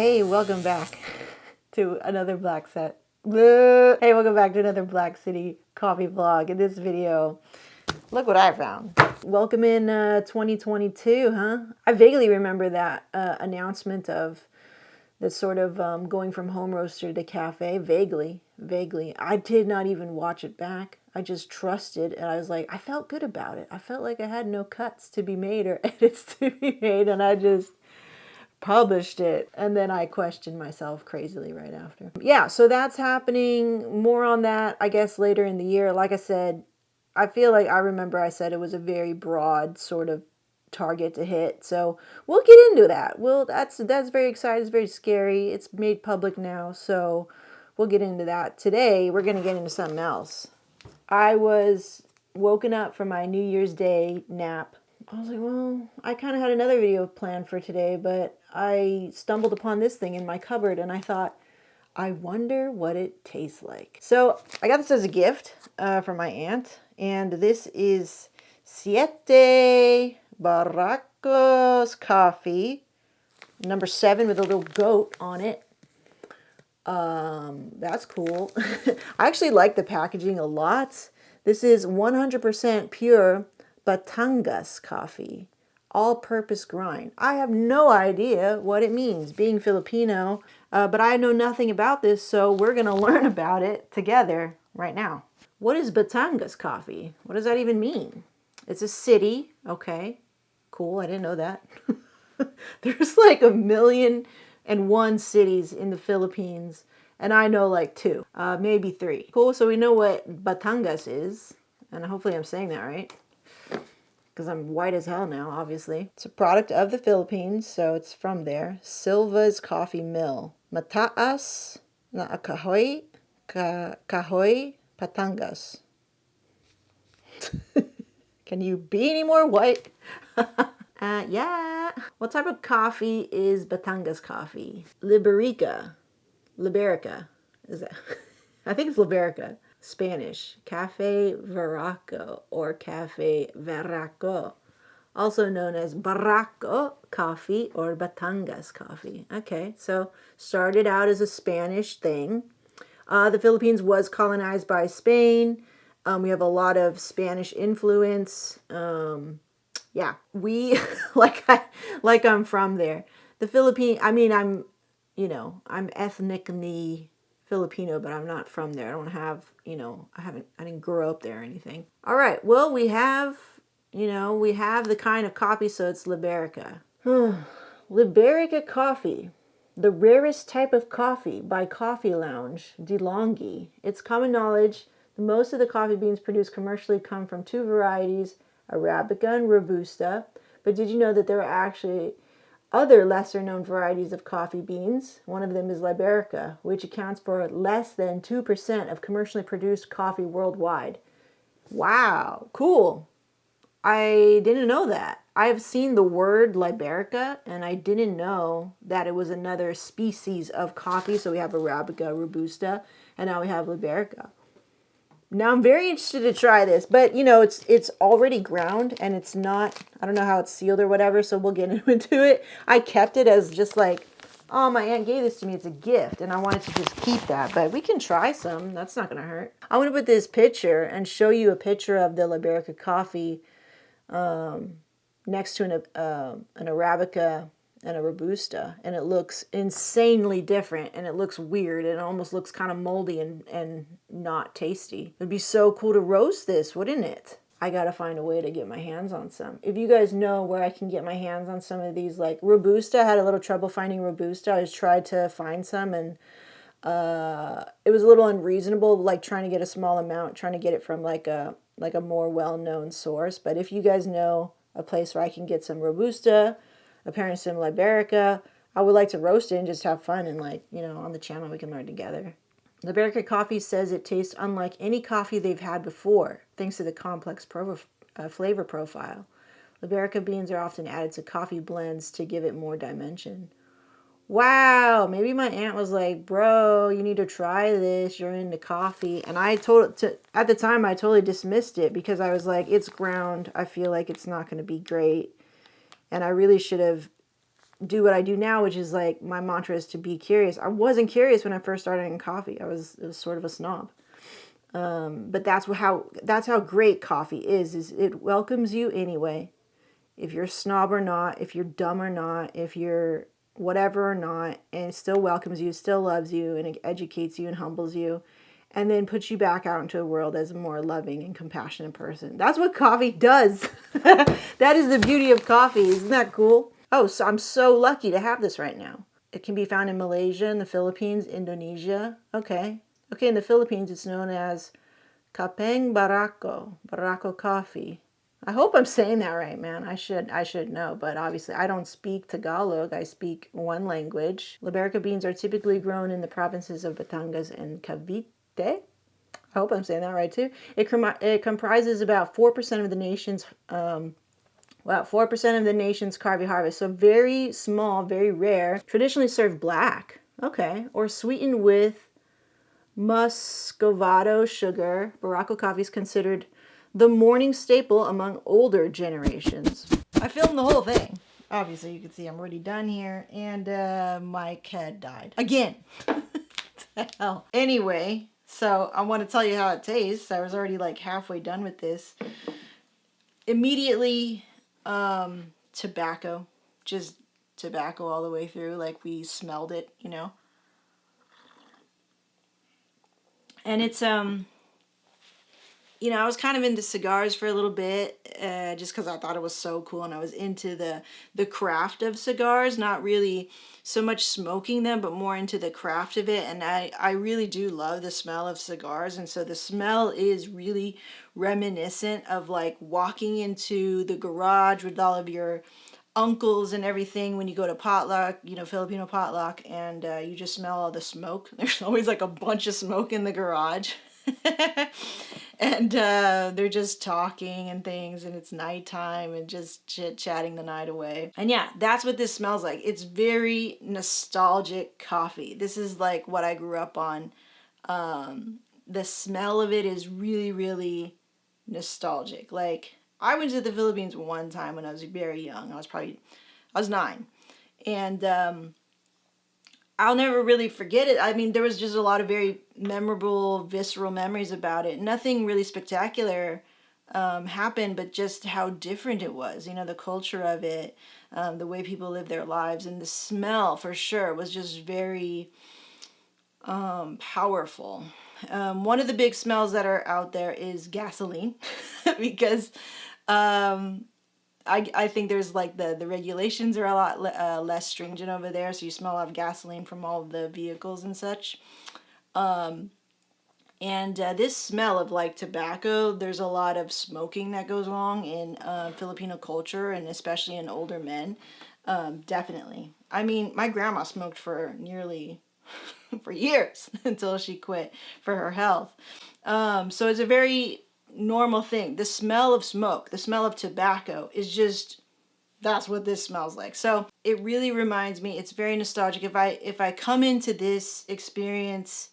Hey, welcome back to another Black Set. Hey, welcome back to another Black City coffee vlog. In this video, look what I found. Welcome in 2022, huh? I vaguely remember that announcement of the sort of going from home roaster to cafe. Vaguely. I did not even watch it back. I just trusted, and I was like, I felt good about it. I felt like I had no cuts to be made or edits to be made, and I just published it, and then I questioned myself crazily right after. Yeah, so that's happening. More on that, I guess, later in the year. Like I said, I feel like I remember I said it was a very broad sort of target to hit. So we'll get into that. That's very exciting. It's very scary. It's made public now, so we'll get into that. Today, we're going to get into something else. I was woken up from my New Year's Day nap. I was like, well, I kind of had another video planned for today, but I stumbled upon this thing in my cupboard and I thought, I wonder what it tastes like. So I got this as a gift from my aunt, and this is Siete Barracos Coffee, number 7 with a little goat on it. That's cool. I actually like the packaging a lot. This is 100% pure Batangas coffee, all-purpose grind. I have no idea what it means, being Filipino, but I know nothing about this, so we're going to learn about it together right now. What is Batangas coffee? What does that even mean? It's a city. Okay, cool. I didn't know that. There's like 1,000,001 cities in the Philippines, and I know like 2, maybe 3. Cool, so we know what Batangas is, and hopefully I'm saying that right, because I'm white as hell now, obviously. It's a product of the Philippines, so it's from there. Silva's Coffee Mill. Mataas na kahoy, kahoy, Batangas. Can you be any more white? Yeah. What type of coffee is Batangas coffee? Liberica. Is that? I think it's liberica. Spanish. Cafe Verraco or Cafe Verraco. Also known as Barraco coffee or Batangas coffee. Okay, so started out as a Spanish thing. The Philippines was colonized by Spain. We have a lot of Spanish influence. Yeah, we like I'm from there. The Philippines. I mean, I'm ethnically Filipino, but I'm not from there. I don't have, I didn't grow up there or anything. All right. Well, we have the kind of coffee, so it's liberica. Liberica coffee, the rarest type of coffee by Coffee Lounge, DeLonghi. It's common knowledge that most of the coffee beans produced commercially come from 2 varieties, Arabica and Robusta. But did you know that there are actually other lesser-known varieties of coffee beans? One of them is liberica, which accounts for less than 2% of commercially produced coffee worldwide. Wow, cool. I didn't know that. I've seen the word liberica, and I didn't know that it was another species of coffee. So we have Arabica, Robusta, and now we have liberica. Now I'm very interested to try this, but it's already ground and it's not, I don't know how it's sealed or whatever, so we'll get into it. I kept it as just like, oh, my aunt gave this to me, it's a gift, and I wanted to just keep that, but we can try some. That's not going to hurt. I want to put this picture and show you a picture of the liberica coffee next to an Arabica and a Robusta, and it looks insanely different, and it looks weird, and it almost looks kind of moldy and not tasty. It'd be so cool to roast this, wouldn't it? I gotta find a way to get my hands on some. If you guys know where I can get my hands on some of these, like Robusta, I had a little trouble finding Robusta. I just tried to find some, and it was a little unreasonable, like trying to get a small amount, trying to get it from like a more well-known source. But if you guys know a place where I can get some Robusta, apparently some liberica, I would like to roast it and just have fun, and on the channel we can learn together. Liberica coffee says it tastes unlike any coffee they've had before, thanks to the complex flavor profile. Liberica beans are often added to coffee blends to give it more dimension. Wow, maybe my aunt was like, bro, you need to try this, you're into coffee. And at the time I totally dismissed it because I was like, it's ground, I feel like it's not going to be great. And I really should have do what I do now, which is like my mantra is to be curious. I wasn't curious when I first started in coffee. It was sort of a snob. But that's how great coffee is it welcomes you anyway. If you're a snob or not, if you're dumb or not, if you're whatever or not, and it still welcomes you, still loves you, and it educates you and humbles you, and then puts you back out into the world as a more loving and compassionate person. That's what coffee does. That is the beauty of coffee. Isn't that cool? Oh, so I'm so lucky to have this right now. It can be found in Malaysia, in the Philippines, Indonesia. Okay, in the Philippines, it's known as Kapeng Barako coffee. I hope I'm saying that right, man. I should know, but obviously I don't speak Tagalog. I speak one language. Liberica beans are typically grown in the provinces of Batangas and Cavite. I hope I'm saying that right too. It comprises about 4% of the nation's 4% of the nation's coffee harvest. So very small, very rare. Traditionally served black. Okay, or sweetened with muscovado sugar. Barako coffee is considered the morning staple among older generations. I filmed the whole thing. Obviously, you can see I'm already done here, and my cat died again. What the hell? Anyway, so I want to tell you how it tastes. I was already like halfway done with this. Immediately, tobacco, just tobacco all the way through. Like we smelled it, you know. And it's, I was kind of into cigars for a little bit, just because I thought it was so cool, and I was into the craft of cigars, not really so much smoking them, but more into the craft of it. And I really do love the smell of cigars, and so the smell is really reminiscent of like walking into the garage with all of your uncles and everything when you go to potluck, Filipino potluck, and you just smell all the smoke. There's always like a bunch of smoke in the garage. And they're just talking and things, and it's nighttime and just chit-chatting the night away. And yeah, that's what this smells like. It's very nostalgic coffee. This is like what I grew up on. The smell of it is really, really nostalgic. Like, I went to the Philippines one time when I was very young. I was 9. And I'll never really forget it. I mean, there was just a lot of very memorable, visceral memories about it. Nothing really spectacular happened, but just how different it was. The culture of it, the way people live their lives, and the smell for sure was just very powerful. One of the big smells that are out there is gasoline, because I think there's like the regulations are a lot less stringent over there, so you smell a lot of gasoline from all of the vehicles and such. And this smell of like tobacco, there's a lot of smoking that goes along in Filipino culture, and especially in older men. Definitely. I mean, my grandma smoked for years until she quit for her health. So it's a very normal thing. The smell of smoke, the smell of tobacco that's what this smells like. So it really reminds me, it's very nostalgic. If I come into this experience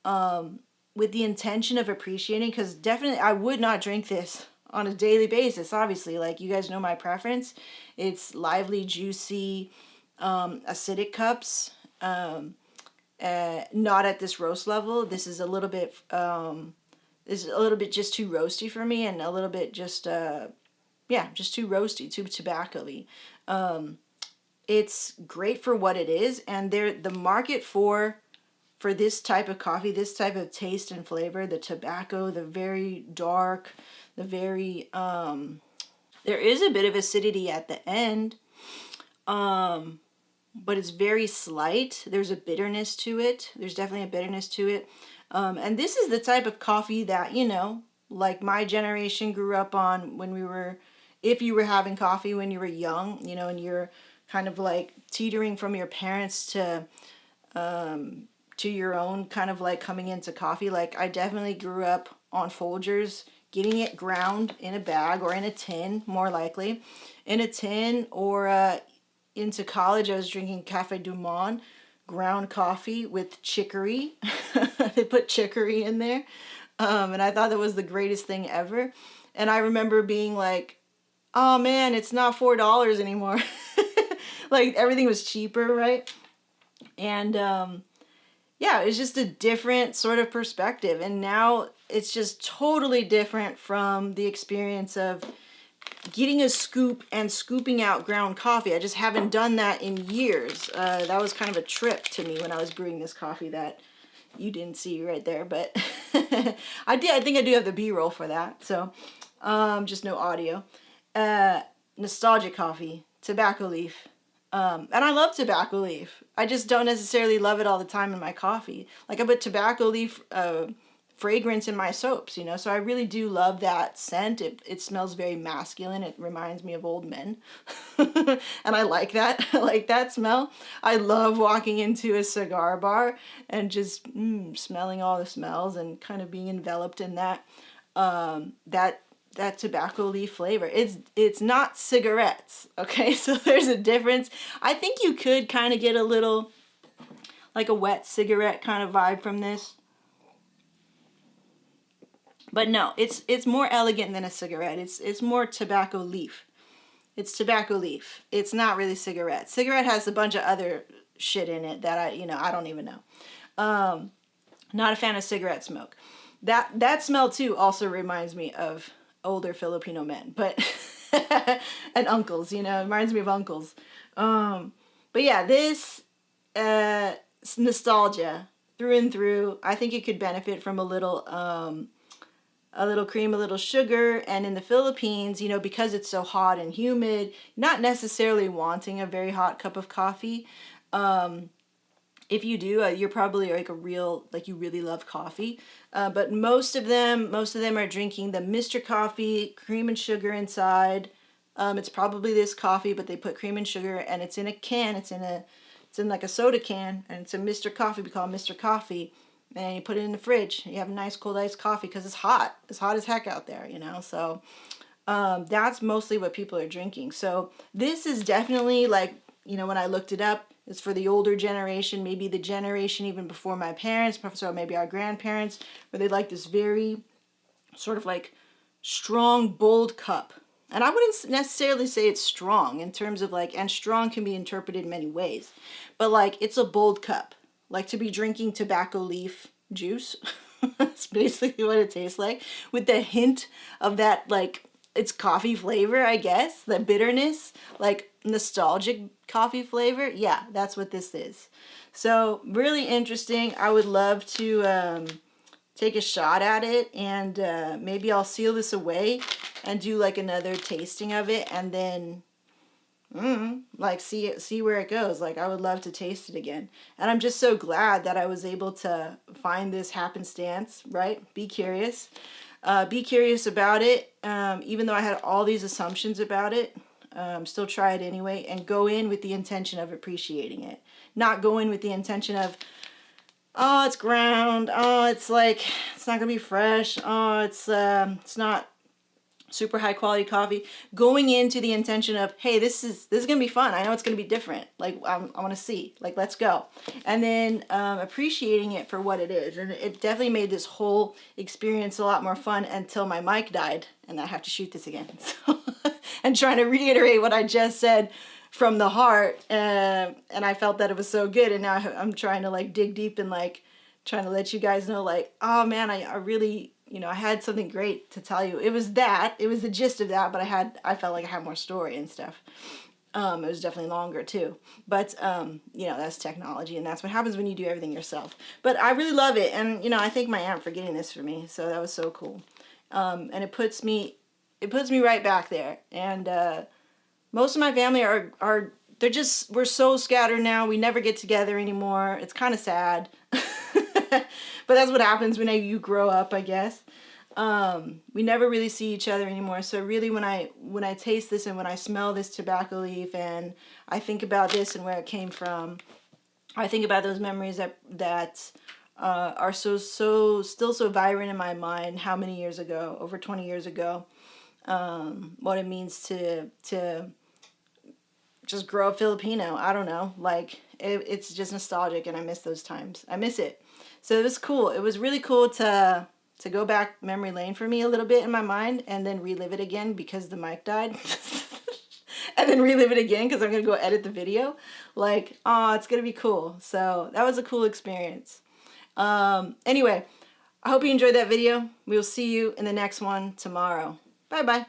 with the intention of appreciating, because definitely I would not drink this on a daily basis, obviously. Like, you guys know my preference. It's lively, juicy, acidic cups. Not at this roast level. This is a little bit just too roasty for me, and a little bit just too roasty, too tobacco-y. It's great for what it is, and the market for this type of coffee, this type of taste and flavor, the tobacco, the very dark, the very there is a bit of acidity at the end, but it's very slight. There's a bitterness to it. There's definitely a bitterness to it. And this is the type of coffee that, like my generation grew up on if you were having coffee when you were young, and you're kind of like teetering from your parents to your own kind of like coming into coffee. Like, I definitely grew up on Folgers, getting it ground in a bag or in a tin, more likely. In a tin, or into college, I was drinking Café du Monde, ground coffee with chicory. They put chicory in there. And I thought that was the greatest thing ever. And I remember being like, oh man, it's not $4 anymore. like everything was cheaper, right? And yeah, it's just a different sort of perspective. And now it's just totally different from the experience of getting a scoop and scooping out ground coffee. I just haven't done that in years. That was kind of a trip to me when I was brewing this coffee that you didn't see right there, but I think I do have the B-roll for that. So just no audio. Nostalgia coffee, tobacco leaf. And I love tobacco leaf. I just don't necessarily love it all the time in my coffee. Like I put tobacco leaf fragrance in my soaps, you know, so I really do love that scent. It smells very masculine. It reminds me of old men. And I like that. I like that smell. I love walking into a cigar bar and just smelling all the smells and kind of being enveloped in that that tobacco leaf flavor. It's not cigarettes, okay? So there's a difference. I think you could kind of get a little like a wet cigarette kind of vibe from this. But no, it's more elegant than a cigarette. It's more tobacco leaf. It's tobacco leaf. It's not really cigarette. Cigarette has a bunch of other shit in it that I don't even know. Not a fan of cigarette smoke. That smell too also reminds me of older Filipino men, but and uncles, you know, it reminds me of uncles. But yeah, this nostalgia through and through. I think it could benefit from a little cream, a little sugar. And in the Philippines, you know, because it's so hot and humid, not necessarily wanting a very hot cup of coffee. If you do, you're probably like you really love coffee. But most of them are drinking the Mr. Coffee, cream and sugar inside. It's probably this coffee, but they put cream and sugar, and it's in a can. It's in like a soda can, and it's a Mr. Coffee. We call it Mr. Coffee. And you put it in the fridge. You have a nice cold iced coffee because it's hot. It's hot as heck out there, you know. So that's mostly what people are drinking. So this is definitely like, you know, when I looked it up, it's for the older generation, maybe the generation even before my parents, so maybe our grandparents, where they like this very sort of like strong, bold cup. And I wouldn't necessarily say it's strong in terms of like, and strong can be interpreted in many ways, but like it's a bold cup. Like to be drinking tobacco leaf juice. That's basically what it tastes like. With the hint of that, like, it's coffee flavor, I guess. The bitterness, like nostalgic coffee flavor. Yeah, that's what this is. So really interesting. I would love to take a shot at it, and maybe I'll seal this away and do like another tasting of it, and then like see where it goes. Like I would love to taste it again. And I'm just so glad that I was able to find this happenstance, right? Be curious about it. Even though I had all these assumptions about it, still try it anyway, and go in with the intention of appreciating it. Not go in with the intention of, oh, it's ground. Oh, it's like, it's not gonna be fresh. Oh, it's not super high quality coffee. Going into the intention of, hey, this is gonna be fun. I know it's gonna be different. Like I want to see. Like let's go, and then appreciating it for what it is. And it definitely made this whole experience a lot more fun until my mic died, and I have to shoot this again. So, and trying to reiterate what I just said from the heart, and I felt that it was so good, and now I'm trying to like dig deep and like trying to let you guys know, like, oh man, I really, you know, I had something great to tell you. It was the gist of that, but I felt like I had more story and stuff. It was definitely longer too, but you know, that's technology, and that's what happens when you do everything yourself. But I really love it, and you know, I thank my aunt for getting this for me, so that was so cool. And it puts me right back there. And most of my family are we're so scattered now. We never get together anymore. It's kind of sad. But that's what happens when you grow up, I guess. We never really see each other anymore. So really, when I taste this and when I smell this tobacco leaf and I think about this and where it came from, I think about those memories that are still so vibrant in my mind. How many years ago? Over 20 years ago. What it means to just grow up Filipino. I don't know. Like it's just nostalgic, and I miss those times. I miss it. So it was cool. It was really cool to go back memory lane for me a little bit in my mind and then relive it again because the mic died. and then relive it again because I'm going to go edit the video. Like, oh, it's going to be cool. So that was a cool experience. Anyway, I hope you enjoyed that video. We will see you in the next one tomorrow. Bye-bye.